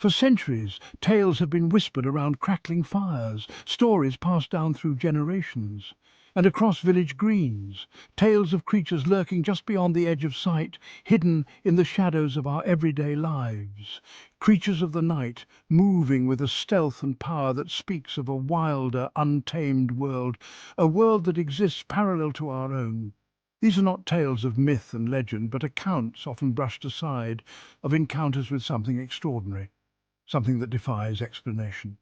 For centuries, tales have been whispered around crackling fires, stories passed down through generations. And across village greens, tales of creatures lurking just beyond the edge of sight, hidden in the shadows of our everyday lives. Creatures of the night, moving with a stealth and power that speaks of a wilder, untamed world, a world that exists parallel to our own. These are not tales of myth and legend, but accounts, often brushed aside, of encounters with something extraordinary, something that defies explanation.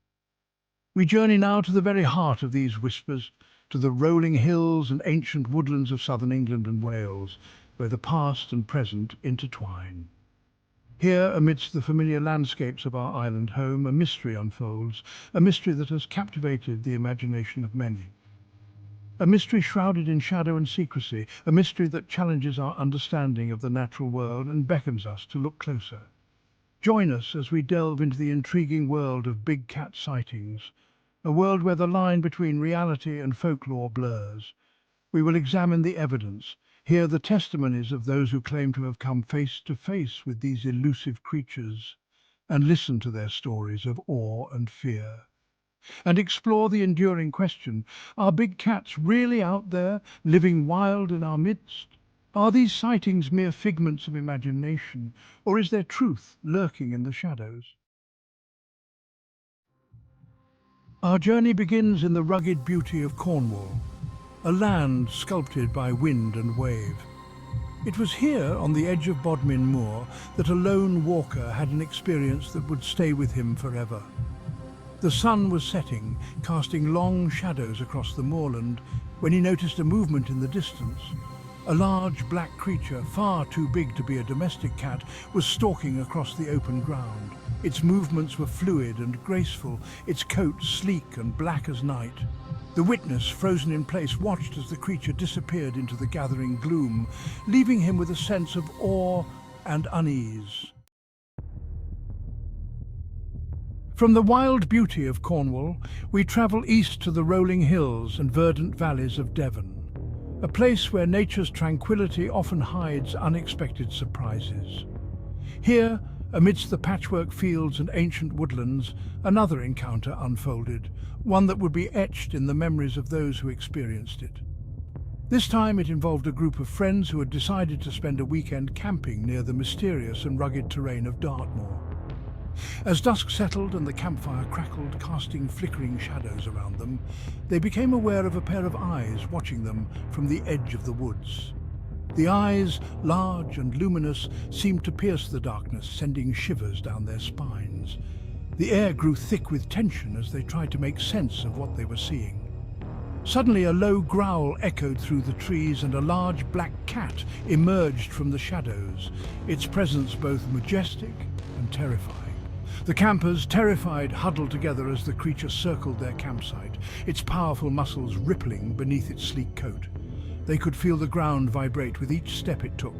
We journey now to the very heart of these whispers, to the rolling hills and ancient woodlands of southern England and Wales, where the past and present intertwine. Here, amidst the familiar landscapes of our island home, a mystery unfolds, a mystery that has captivated the imagination of many. A mystery shrouded in shadow and secrecy, a mystery that challenges our understanding of the natural world and beckons us to look closer. Join us as we delve into the intriguing world of big cat sightings, a world where the line between reality and folklore blurs. We will examine the evidence, hear the testimonies of those who claim to have come face to face with these elusive creatures, and listen to their stories of awe and fear. And explore the enduring question, are big cats really out there, living wild in our midst? Are these sightings mere figments of imagination, or is there truth lurking in the shadows? Our journey begins in the rugged beauty of Cornwall, a land sculpted by wind and wave. It was here, on the edge of Bodmin Moor, that a lone walker had an experience that would stay with him forever. The sun was setting, casting long shadows across the moorland, when he noticed a movement in the distance. A large black creature, far too big to be a domestic cat, was stalking across the open ground. Its movements were fluid and graceful, its coat sleek and black as night. The witness, frozen in place, watched as the creature disappeared into the gathering gloom, leaving him with a sense of awe and unease. From the wild beauty of Cornwall, we travel east to the rolling hills and verdant valleys of Devon, a place where nature's tranquility often hides unexpected surprises. Here, amidst the patchwork fields and ancient woodlands, another encounter unfolded, one that would be etched in the memories of those who experienced it. This time it involved a group of friends who had decided to spend a weekend camping near the mysterious and rugged terrain of Dartmore. As dusk settled and the campfire crackled, casting flickering shadows around them, they became aware of a pair of eyes watching them from the edge of the woods. The eyes, large and luminous, seemed to pierce the darkness, sending shivers down their spines. The air grew thick with tension as they tried to make sense of what they were seeing. Suddenly a low growl echoed through the trees and a large black cat emerged from the shadows, its presence both majestic and terrifying. The campers, terrified, huddled together as the creature circled their campsite, its powerful muscles rippling beneath its sleek coat. They could feel the ground vibrate with each step it took.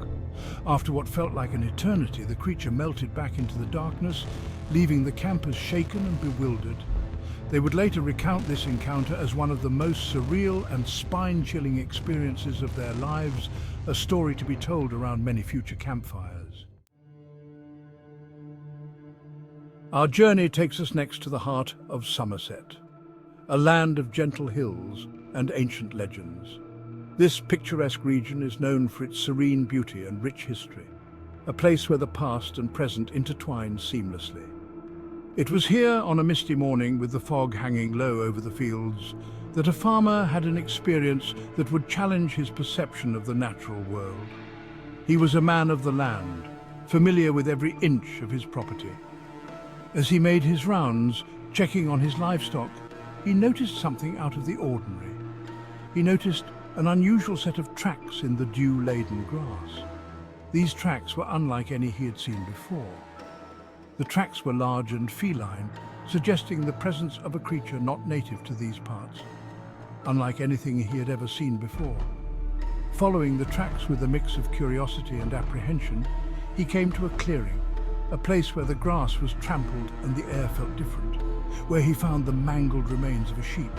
After what felt like an eternity, the creature melted back into the darkness, leaving the campers shaken and bewildered. They would later recount this encounter as one of the most surreal and spine-chilling experiences of their lives, a story to be told around many future campfires. Our journey takes us next to the heart of Somerset, a land of gentle hills and ancient legends. This picturesque region is known for its serene beauty and rich history, a place where the past and present intertwine seamlessly. It was here on a misty morning with the fog hanging low over the fields that a farmer had an experience that would challenge his perception of the natural world. He was a man of the land, familiar with every inch of his property. As he made his rounds, checking on his livestock, he noticed something out of the ordinary. He noticed an unusual set of tracks in the dew-laden grass. These tracks were unlike any he had seen before. The tracks were large and feline, suggesting the presence of a creature not native to these parts, unlike anything he had ever seen before. Following the tracks with a mix of curiosity and apprehension, he came to a clearing, a place where the grass was trampled and the air felt different, where he found the mangled remains of a sheep.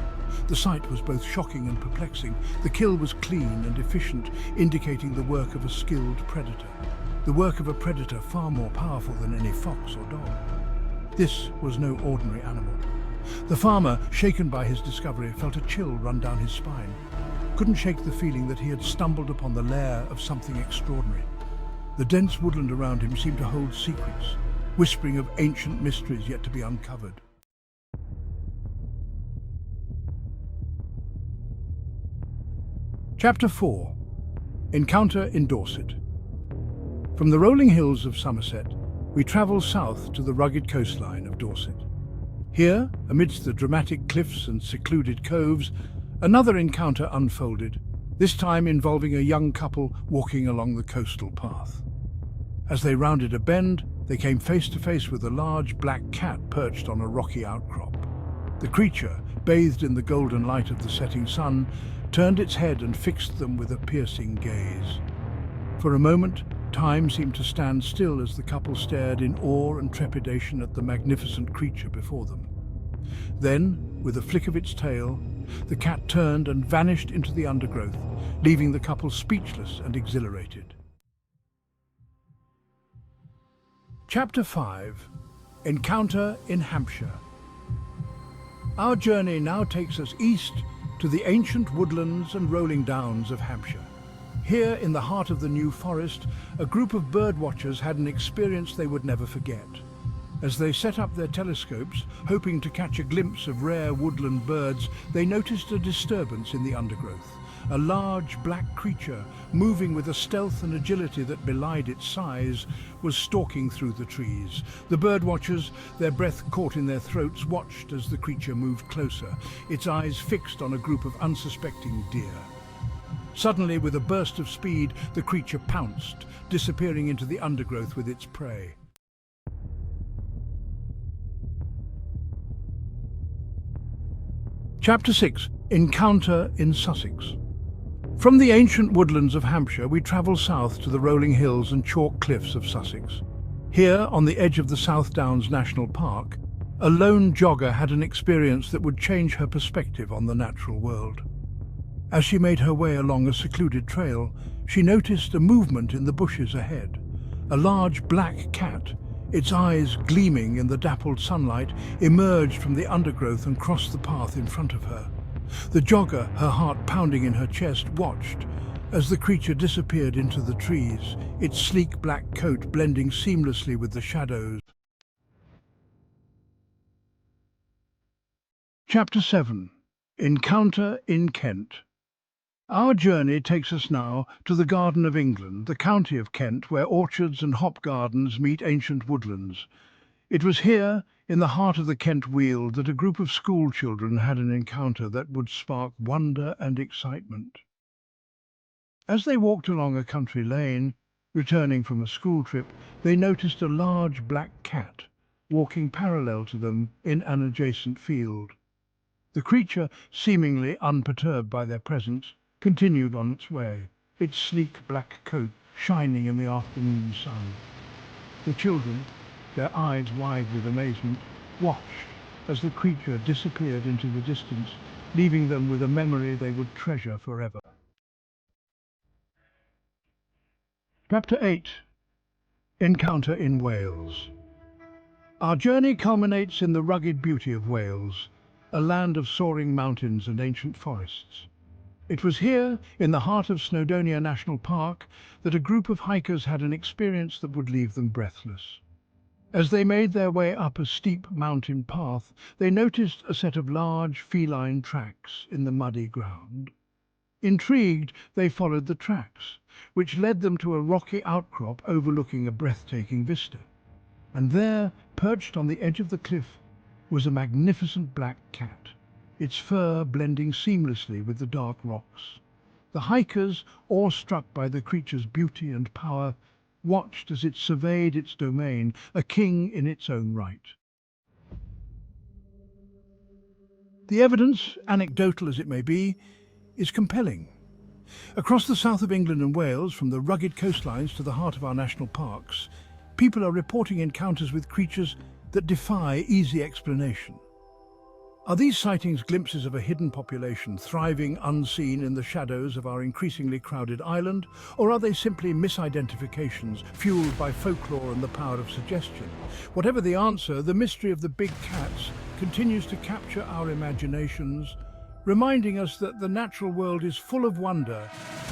The sight was both shocking and perplexing. The kill was clean and efficient, indicating the work of a skilled predator. The work of a predator far more powerful than any fox or dog. This was no ordinary animal. The farmer, shaken by his discovery, felt a chill run down his spine. Couldn't shake the feeling that he had stumbled upon the lair of something extraordinary. The dense woodland around him seemed to hold secrets, whispering of ancient mysteries yet to be uncovered. Chapter 4. Encounter in Dorset. From the rolling hills of Somerset, we travel south to the rugged coastline of Dorset. Here, amidst the dramatic cliffs and secluded coves, another encounter unfolded, this time involving a young couple walking along the coastal path. As they rounded a bend, they came face to face with a large black cat perched on a rocky outcrop. The creature, bathed in the golden light of the setting sun, turned its head and fixed them with a piercing gaze. For a moment, time seemed to stand still as the couple stared in awe and trepidation at the magnificent creature before them. Then, with a flick of its tail, the cat turned and vanished into the undergrowth, leaving the couple speechless and exhilarated. Chapter 5. Encounter in Hampshire. Our journey now takes us east to the ancient woodlands and rolling downs of Hampshire. Here, in the heart of the New Forest, a group of birdwatchers had an experience they would never forget. As they set up their telescopes, hoping to catch a glimpse of rare woodland birds, they noticed a disturbance in the undergrowth. A large black creature, moving with a stealth and agility that belied its size, was stalking through the trees. The birdwatchers, their breath caught in their throats, watched as the creature moved closer, its eyes fixed on a group of unsuspecting deer. Suddenly, with a burst of speed, the creature pounced, disappearing into the undergrowth with its prey. Chapter 6. Encounter in Sussex. From the ancient woodlands of Hampshire, we travel south to the rolling hills and chalk cliffs of Sussex. Here, on the edge of the South Downs National Park, a lone jogger had an experience that would change her perspective on the natural world. As she made her way along a secluded trail, she noticed a movement in the bushes ahead. A large black cat, its eyes gleaming in the dappled sunlight, emerged from the undergrowth and crossed the path in front of her. The jogger, her heart pounding in her chest, watched as the creature disappeared into the trees, its sleek black coat blending seamlessly with the shadows. Chapter 7. Encounter in Kent. Our journey takes us now to the Garden of England, the county of Kent, where orchards and hop gardens meet ancient woodlands. It was here, in the heart of the Kent Weald, that a group of school children had an encounter that would spark wonder and excitement. As they walked along a country lane, returning from a school trip, they noticed a large black cat walking parallel to them in an adjacent field. The creature, seemingly unperturbed by their presence, continued on its way, its sleek black coat shining in the afternoon sun. The children, their eyes wide with amazement, watched as the creature disappeared into the distance, leaving them with a memory they would treasure forever. Chapter 8. Encounter in Wales. Our journey culminates in the rugged beauty of Wales, a land of soaring mountains and ancient forests. It was here, in the heart of Snowdonia National Park, that a group of hikers had an experience that would leave them breathless. As they made their way up a steep mountain path, they noticed a set of large feline tracks in the muddy ground. Intrigued, they followed the tracks, which led them to a rocky outcrop overlooking a breathtaking vista. And there, perched on the edge of the cliff, was a magnificent black cat, its fur blending seamlessly with the dark rocks. The hikers, awestruck by the creature's beauty and power, watched as it surveyed its domain, a king in its own right. The evidence, anecdotal as it may be, is compelling. Across the south of England and Wales, from the rugged coastlines to the heart of our national parks, people are reporting encounters with creatures that defy easy explanation. Are these sightings glimpses of a hidden population thriving unseen in the shadows of our increasingly crowded island, or are they simply misidentifications fueled by folklore and the power of suggestion? Whatever the answer, the mystery of the big cats continues to capture our imaginations, reminding us that the natural world is full of wonder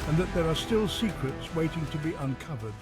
and that there are still secrets waiting to be uncovered.